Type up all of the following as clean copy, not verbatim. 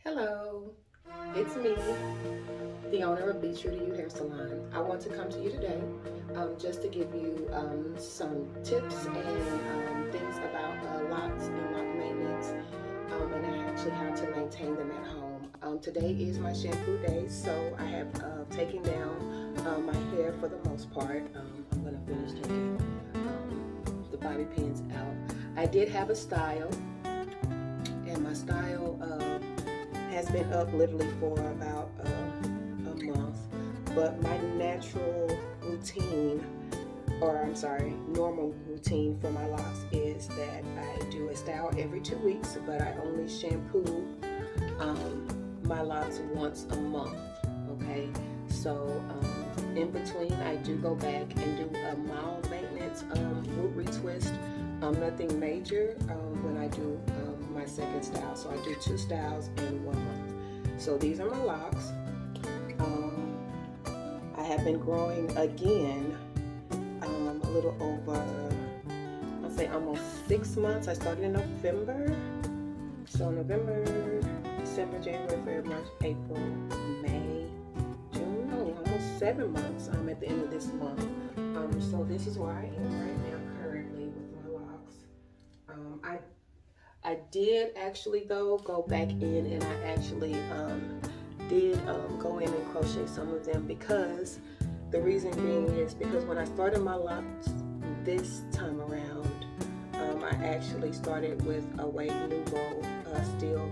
Hello, it's me, the owner of Be True to You Hair Salon. I want to come to you today just to give you some tips and things about locks and lock maintenance and actually how to maintain them at home. Today is my shampoo day, so I have taken down my hair for the most part. I'm going to finish taking the bobby pins out. I did have a style, and my style has been up literally for about a month, but my natural routine, or I'm sorry, normal routine for my locks is that I do a style every 2 weeks, but I only shampoo my locks once a month. Okay, so in between I do go back and do a mild maintenance root retwist, nothing major when I do my second style. So I do 2 styles in 1 month. So these are my locks. I have been growing again a little over, I'll say almost 6 months. I started in November. So November, December, January, February, March, April, May, June, almost 7 months at the end of this month. So this is where I am right now currently with my locks. I did actually though go back in and I actually did go in and crochet some of them, because the reason being is because when I started my locks this time around, I actually started with a wave nouveau still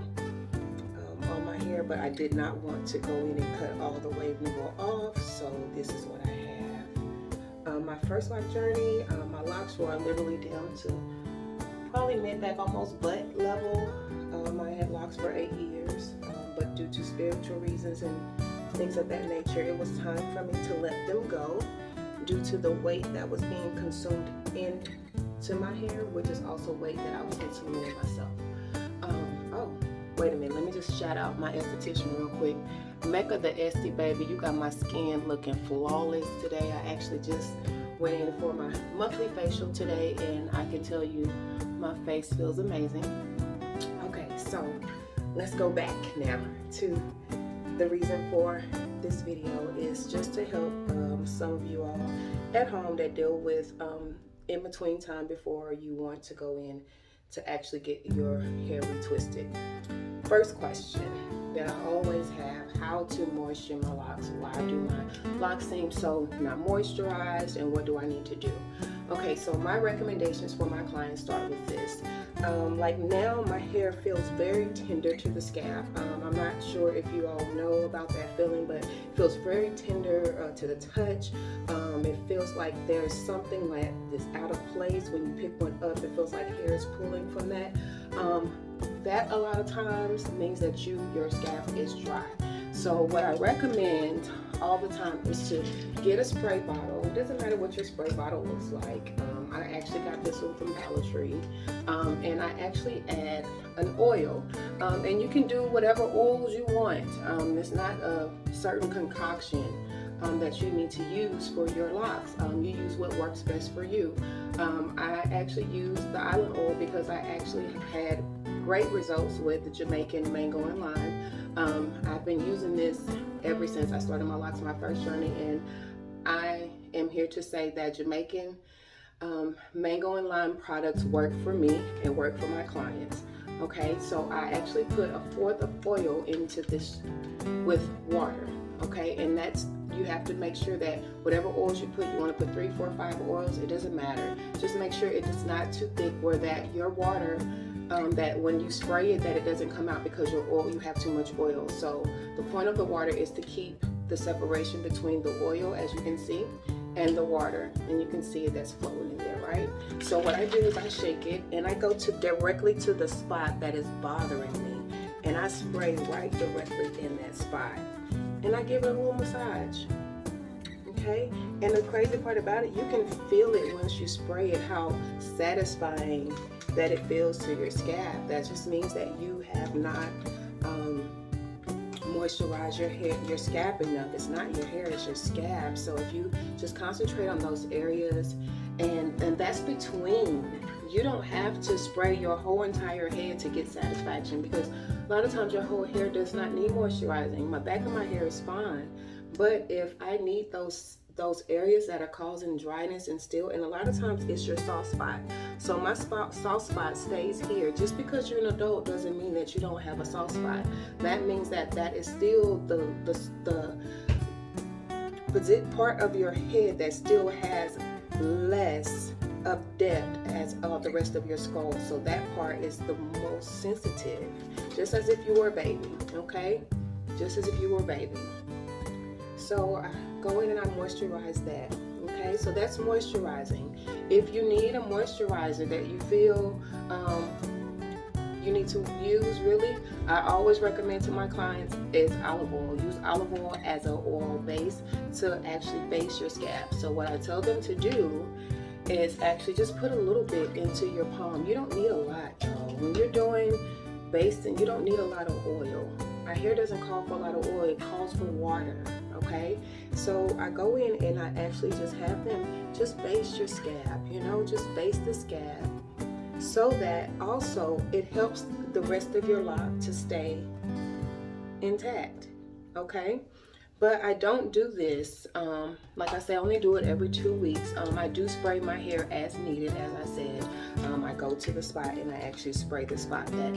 on my hair, but I did not want to go in and cut all the wave nouveau off, so this is what I have. My first lock journey, my locks were literally down to probably mid-back, almost butt level. I had locks for 8 years, but due to spiritual reasons and things of that nature, it was time for me to let them go due to the weight that was being consumed into my hair, which is also weight that I was consuming in myself. Oh, wait a minute, let me just shout out my esthetician real quick. Mecca the Esty baby, you got my skin looking flawless today. I actually just went in for my monthly facial today, and I can tell you my face feels amazing. Okay, so let's go back now to the reason for this video is just to help some of you all at home that deal with in between time before you want to go in to actually get your hair retwisted. First question that I always have: how to moisture my locks? Why do my locks seem so not moisturized, and what do I need to do? Okay, so my recommendations for my clients start with this. Like now my hair feels very tender to the scalp. I'm not sure if you all know about that feeling, but it feels very tender to the touch. It feels like there's something that is out of place when you pick one up. It feels like hair is pulling from that. That a lot of times means that your scalp is dry. So what I recommend all the time is to get a spray bottle. It doesn't matter what your spray bottle looks like. I actually got this one from Dollar Tree, and I actually add an oil, and you can do whatever oils you want. It's not a certain concoction that you need to use for your locks. You use what works best for you. I actually use the island oil because I actually have had great results with the Jamaican mango and lime. I've been using this ever since I started my locks, my first journey, and I am here to say that Jamaican mango and lime products work for me and work for my clients. Okay, so I actually put 1/4 of oil into this with water. Okay, and that's, you have to make sure that whatever oils you put, you want to put 3, 4, 5 oils, it doesn't matter. Just make sure it is not too thick where that your water, that when you spray it, that it doesn't come out because you have too much oil. So the point of the water is to keep the separation between the oil, as you can see, and the water, and you can see it, that's flowing in there, right? So what I do is I shake it and I go directly to the spot that is bothering me, and I spray right directly in that spot, and I give it a little massage. Okay, and the crazy part about it, you can feel it once you spray it, how satisfying that it feels to your scalp. That just means that you have not moisturize your hair, your scalp enough. It's not your hair, it's your scalp. So if you just concentrate on those areas, and that's between, you don't have to spray your whole entire head to get satisfaction, because A lot of times your whole hair does not need moisturizing. My back of my hair is fine, but if I need those areas that are causing dryness and still, and a lot of times it's your soft spot. So my soft spot stays here. Just because you're an adult doesn't mean that you don't have a soft spot. That means that that is still the part of your head that still has less of depth as the rest of your skull. So that part is the most sensitive, just as if you were a baby, okay? Just as if you were a baby. So I go in and I moisturize that, okay? So that's moisturizing. If you need a moisturizer that you feel you need to use, really, I always recommend to my clients is olive oil. Use olive oil as an oil base to actually base your scalp. So what I tell them to do is actually just put a little bit into your palm. You don't need a lot, y'all. When you're doing basting, you don't need a lot of oil. Our hair doesn't call for a lot of oil, it calls for water, okay? So I go in and I actually just have them just base your scalp, you know, just base the scalp, so that also it helps the rest of your lock to stay intact, okay? But I don't do this, like I say, I only do it every 2 weeks. I do spray my hair as needed, as I said. I go to the spot and I actually spray the spot that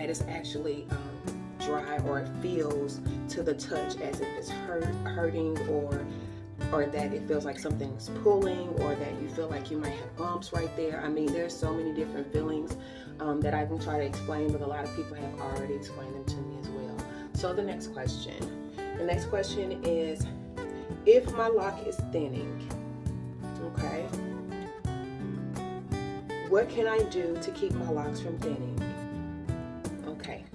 is actually dry, or it feels to the touch as if it's hurting, or that it feels like something's pulling, or that you feel like you might have bumps right there. I mean, there's so many different feelings that I can try to explain, but a lot of people have already explained them to me as well. So the next question. The next question is, if my lock is thinning, okay, what can I do to keep my locks from thinning? Okay,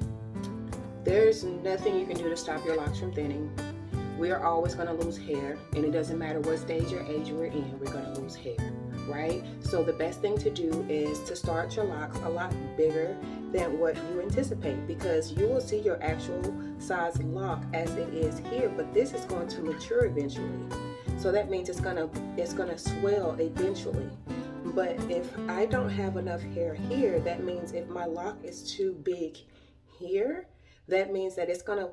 there's nothing you can do to stop your locks from thinning. We are always going to lose hair, and it doesn't matter what stage or age we're in, we're going to lose hair, right? So the best thing to do is to start your locks a lot bigger than what you anticipate, because you will see your actual size lock as it is here, but this is going to mature eventually. So that means it's gonna swell eventually. But if I don't have enough hair here, that means if my lock is too big here, that means that it's gonna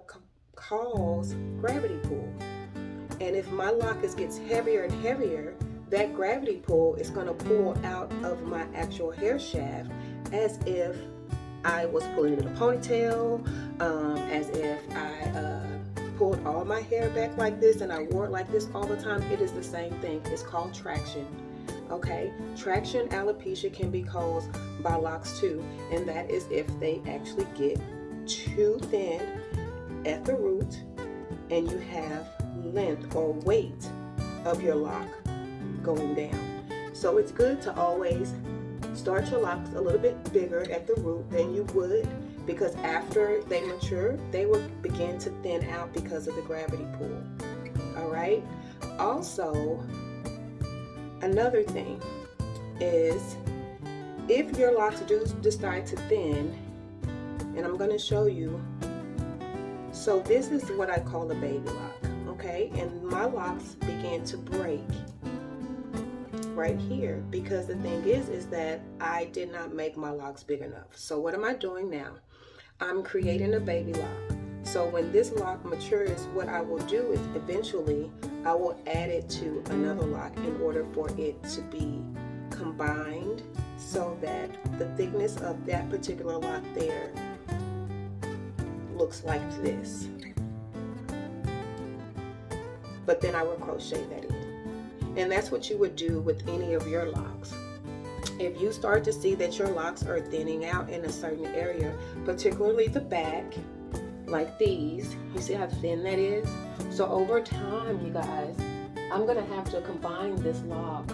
cause gravity pull. And if my lock gets heavier and heavier, that gravity pull is going to pull out of my actual hair shaft as if I was pulling it in a ponytail, as if I pulled all my hair back like this and I wore it like this all the time. It is the same thing. It's called traction. Okay, traction alopecia can be caused by locks too, and that is if they actually get too thin at the root and you have length or weight of your lock going down. So it's good to always start your locks a little bit bigger at the root than you would, because after they mature, they will begin to thin out because of the gravity pull. All right. Also, another thing is, if your locks do decide to thin, and I'm going to show you. So this is what I call a baby lock, okay? And my locks began to break right here, because the thing is that I did not make my locks big enough. So what am I doing now? I'm creating a baby lock. So when this lock matures, what I will do is eventually I will add it to another lock in order for it to be combined, so that the thickness of that particular lock there looks like this. But then I will crochet that in. And that's what you would do with any of your locks. If you start to see that your locks are thinning out in a certain area, particularly the back, like these, you see how thin that is? So over time, you guys, I'm gonna have to combine this lock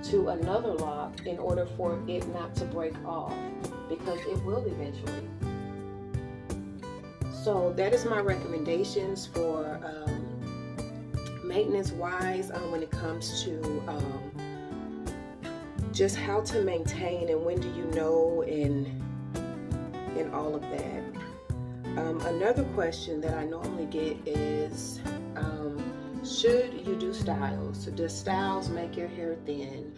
to another lock in order for it not to break off, because it will eventually. So that is my recommendations for maintenance wise when it comes to just how to maintain and when do you know, and all of that. Another question that I normally get is, should you do styles? Does styles make your hair thin?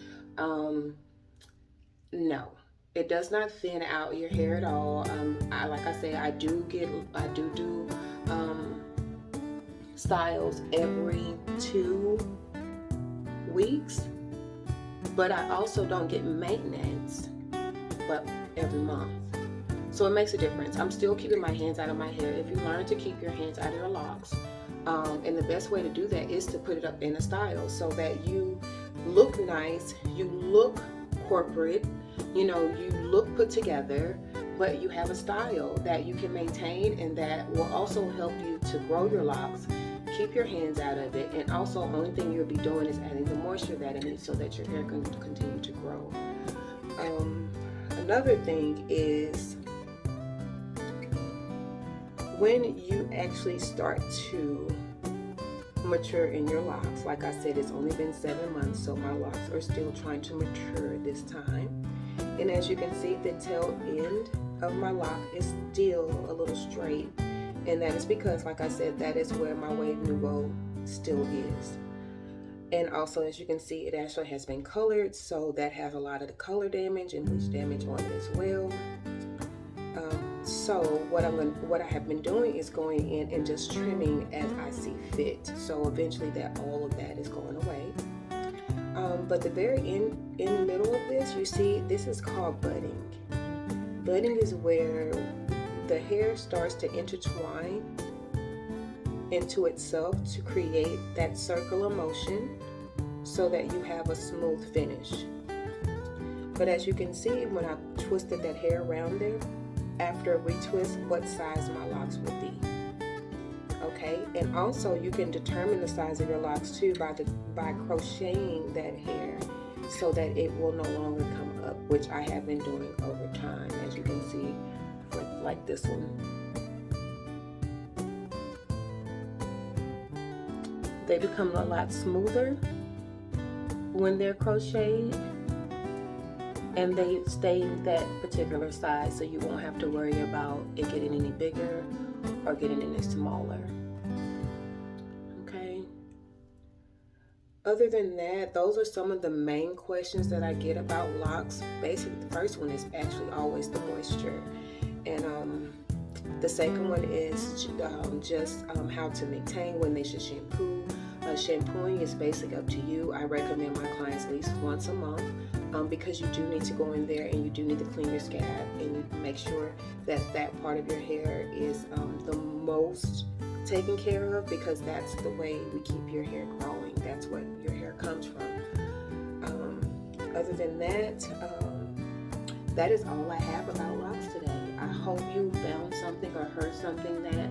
No. It does not thin out your hair at all. Like I say, I do um, styles every 2 weeks, but I also don't get maintenance, but every month. So it makes a difference. I'm still keeping my hands out of my hair. If you learn to keep your hands out of your locks, and the best way to do that is to put it up in a style so that you look nice, you look corporate, you look put together, but you have a style that you can maintain and that will also help you to grow your locks, keep your hands out of it, and also only thing you'll be doing is adding the moisture that it needs so that your hair can continue to grow. Another thing is when you actually start to mature in your locks. Like I said, it's only been 7 months, so my locks are still trying to mature this time. And as you can see, the tail end of my lock is still a little straight, and that is because, like I said, that is where my wave nouveau still is. And also, as you can see, it actually has been colored, so that has a lot of the color damage and bleach damage on it as well. So what I have been doing is going in and just trimming as I see fit. So eventually all of that is going away. But the very in the middle of this, you see, this is called budding. Budding is where the hair starts to intertwine into itself to create that circular motion so that you have a smooth finish. But as you can see, when I twisted that hair around there, after a retwist, what size my locks will be. Okay, and also you can determine the size of your locks too by crocheting that hair so that it will no longer come up, which I have been doing over time, as you can see, for like this one. They become a lot smoother when they're crocheted, and they stay that particular size, so you won't have to worry about it getting any bigger or getting any smaller. Okay. Other than that, those are some of the main questions that I get about locks. Basically, the first one is actually always the moisture, and the second one is just how to maintain, when they should shampoo. Shampooing is basically up to you. I recommend my clients at least once a month, because you do need to go in there and you do need to clean your scalp and you make sure that that part of your hair is the most taken care of, because that's the way we keep your hair growing. That's what your hair comes from. Other than that, that is all I have about locks today. I hope you found something or heard something that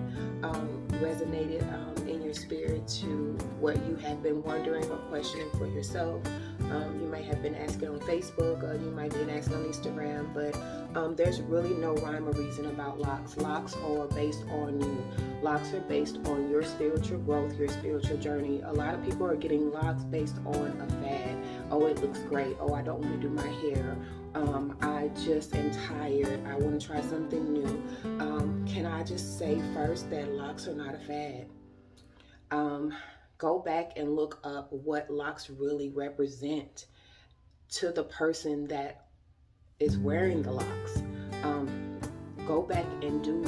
resonated in your spirit to what you have been wondering or questioning for yourself. You might have been asking on Facebook, or you might be asking on Instagram, but there's really no rhyme or reason about locks. Locks are based on you. Locks are based on your spiritual growth, your spiritual journey. A lot of people are getting locks based on a fad. Oh, it looks great. Oh, I don't want to do my hair. I just am tired. I want to try something new. Can I just say first that locks are not a fad? Go back and look up what locks really represent to the person that is wearing the locks. Go back and do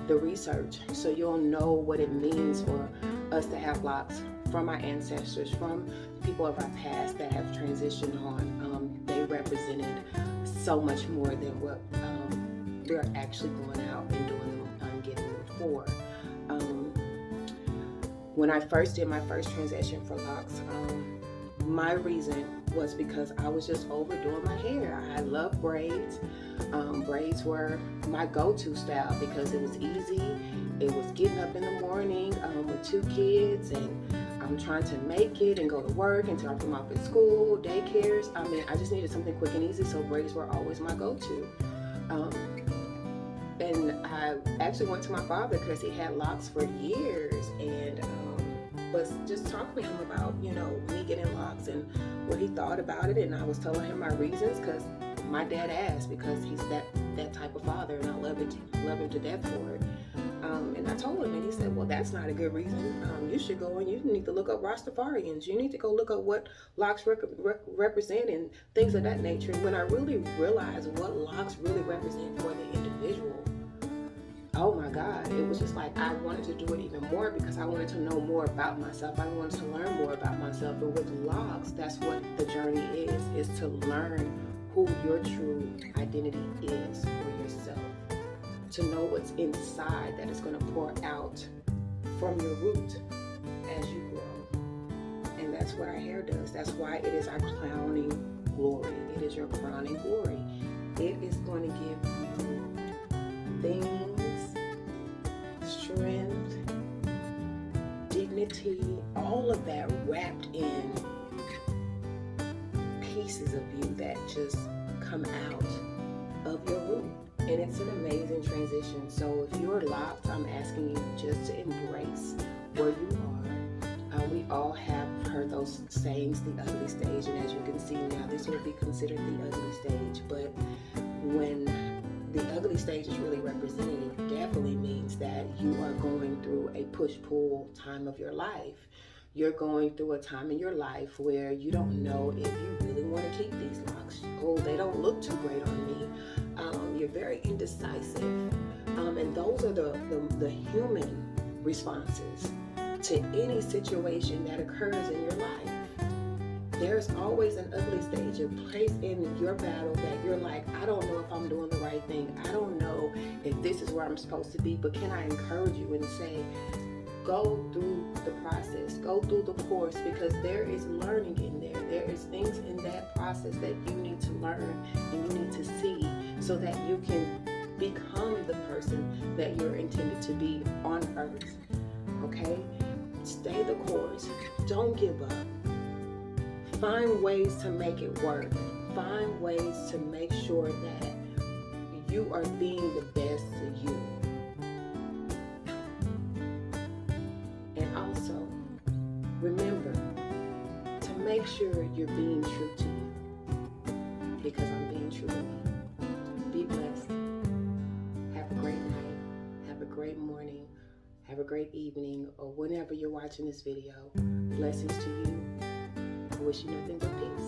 the research so you'll know what it means for us to have locks, from our ancestors, from people of our past that have transitioned on. They represented so much more than what we're actually going out and doing and getting them for. When I first did my first transition for locks, my reason was because I was just overdoing my hair. I love braids. Braids were my go-to style because it was easy. It was getting up in the morning with 2 kids, and I'm trying to make it and go to work and drop them off at school, daycares. I mean, I just needed something quick and easy, so braids were always my go-to. And I actually went to my father because he had locks for years, and was just talking to him about, me getting locks and what he thought about it. And I was telling him my reasons because my dad asked, because he's that type of father, and I love him to death for it. And I told him, and he said, well, that's not a good reason. You should go and you need to look up Rastafarians. You need to go look up what locs represent and things of that nature. And when I really realized what locs really represent for the individual, oh my God, it was just like I wanted to do it even more because I wanted to know more about myself. I wanted to learn more about myself. And with locs, that's what the journey is to learn who your true identity is for yourself. To know what's inside that is going to pour out from your root as you grow. And that's what our hair does. That's why it is our crowning glory. It is your crowning glory. It is going to give you things, strength, dignity, all of that wrapped in pieces of you that just come out of your root. And it's an amazing transition. So if you're locked, I'm asking you just to embrace where you are. We all have heard those sayings, the ugly stage. And as you can see now, this will be considered the ugly stage. But when the ugly stage is really represented, it definitely means that you are going through a push-pull time of your life. You're going through a time in your life where you don't know if you really want to keep these locs. Oh, they don't look too great on me. You're very indecisive. And those are the human responses to any situation that occurs in your life. There's always an ugly stage, a place in your battle that you're like, I don't know if I'm doing the right thing. I don't know if this is where I'm supposed to be, but can I encourage you and say, go through the process, go through the course, because there is learning in there. There is things in that process that you need to learn and you need to see so that you can become the person that you're intended to be on earth. Okay? Stay the course. Don't give up. Find ways to make it work. Find ways to make sure that you are being the best of you. And also, remember to make sure you're being true to you, because I'm being true to me. Be blessed. Have a great night. Have a great morning. Have a great evening, or whenever you're watching this video. Blessings to you. I wish you nothing but peace.